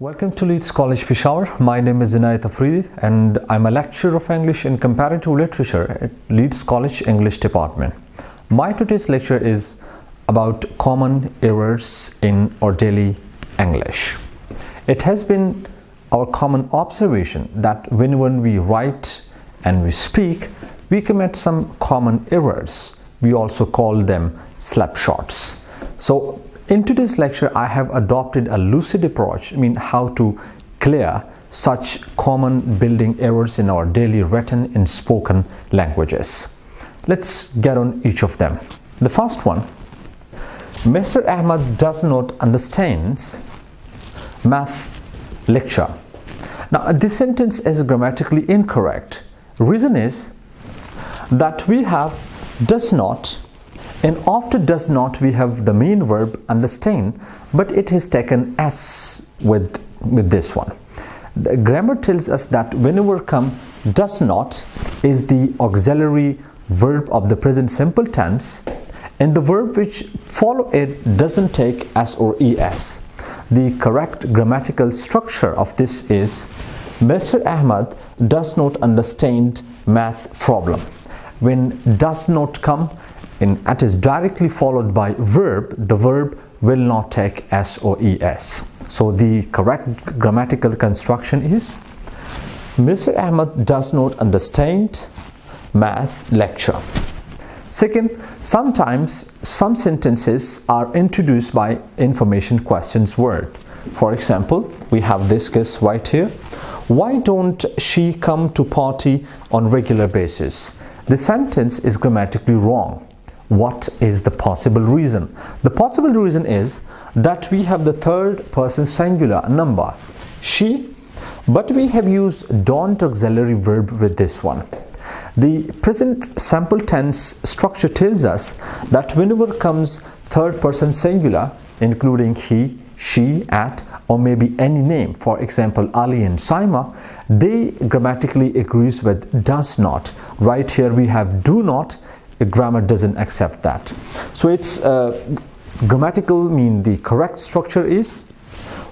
Welcome to Leeds College Peshawar. My name is Inayat Afridi and I'm a lecturer of English in Comparative Literature at Leeds College English Department. My today's lecture is about common errors in our daily English. It has been our common observation that when we write and we speak, we commit some common errors. We also call them slapshots. So in today's lecture, I have adopted a lucid approach, how to clear such common building errors in our daily written and spoken languages. Let's get on each of them. The first one, Mr. Ahmad does not understand math lecture. Now, this sentence is grammatically incorrect. Reason is that we have does not, and after does not we have the main verb understand, but it is taken as with this one. The grammar tells us that whenever come does not is the auxiliary verb of the present simple tense, and the verb which follow it doesn't take s or es. The correct grammatical structure of this is Mr. Ahmad does not understand math problem. When does not come and it is directly followed by verb, the verb will not take s or es. So the correct grammatical construction is Mr. Ahmad does not understand math lecture. Second, sometimes some sentences are introduced by information questions word. For example, we have this case right here. Why don't she come to party on regular basis? The sentence is grammatically wrong. What is the possible reason? The possible reason is that we have the third person singular number, she, but we have used don't auxiliary verb with this one. The present simple tense structure tells us that whenever comes third person singular, including he, she, at, or maybe any name, for example Ali and Saima, they grammatically agrees with does not. Right here we have do not. Grammar doesn't accept that. So it's grammatical the correct structure is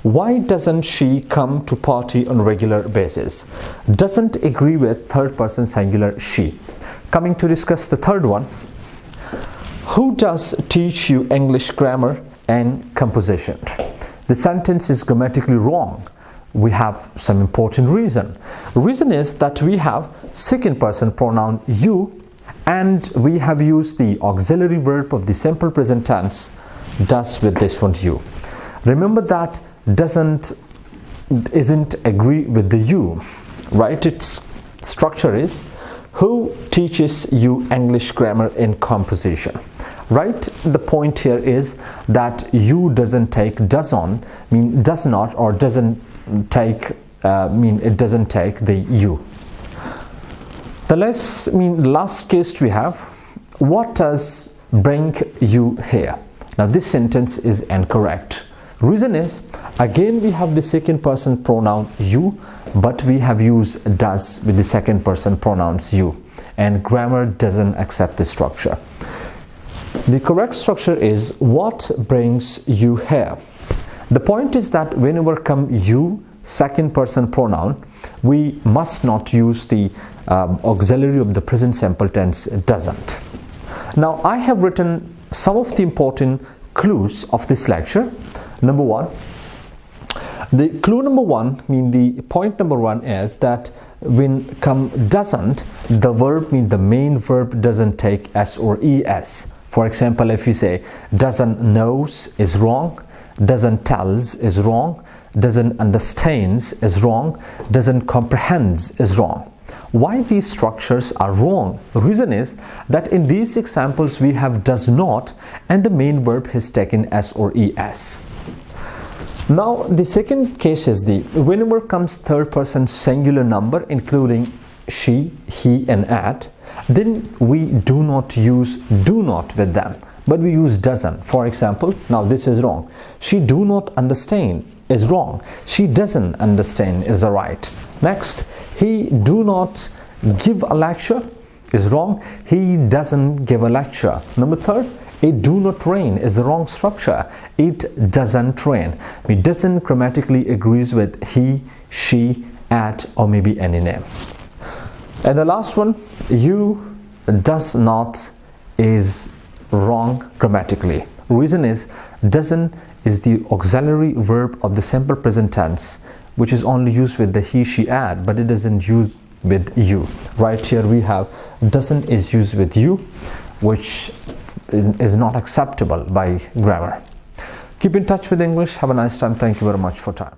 why doesn't she come to party on regular basis? Doesn't agree with third person singular she. Coming to discuss the third one, who does teach you English grammar and composition? The sentence is grammatically wrong. We have some important reason. Reason is that we have second person pronoun you, and we have used the auxiliary verb of the simple present tense does with this one you. Remember that isn't agree with the you, right? Its structure is who teaches you English grammar and composition, right? The point here is that you doesn't take does on does not, or doesn't take it doesn't take the you. The last case we have, what does bring you here? Now this sentence is incorrect. Reason is, again we have the second person pronoun you, but we have used does with the second person pronouns you, and grammar doesn't accept this structure. The correct structure is what brings you here. The point is that whenever come you, second person pronoun, we must not use the auxiliary of the present simple tense doesn't. Now I have written some of the important clues of this lecture. Number one, the clue number one the point number one is that when come doesn't, the verb the main verb doesn't take s or es. For example, if you say doesn't knows is wrong, doesn't tells is wrong, doesn't understands is wrong, doesn't comprehends is wrong. Why these structures are wrong? The reason is that in these examples we have does not, and the main verb has taken s or es. Now the second case is the whenever comes third person singular number including she, he, and at, then we do not use do not with them, but we use doesn't. For example, now this is wrong. She do not understand is wrong. She doesn't understand is the right. Next, he do not give a lecture is wrong. He doesn't give a lecture. Number third, It do not rain is the wrong structure. It doesn't rain. It doesn't grammatically agrees with he, she, at, or maybe any name. And the last one, you does not is wrong grammatically. Reason is doesn't is the auxiliary verb of the simple present tense, which is only used with the he, she, at, but it doesn't use with you. Right here we have doesn't is used with you, which is not acceptable by grammar. Keep in touch with English. Have a nice time. Thank you very much for time.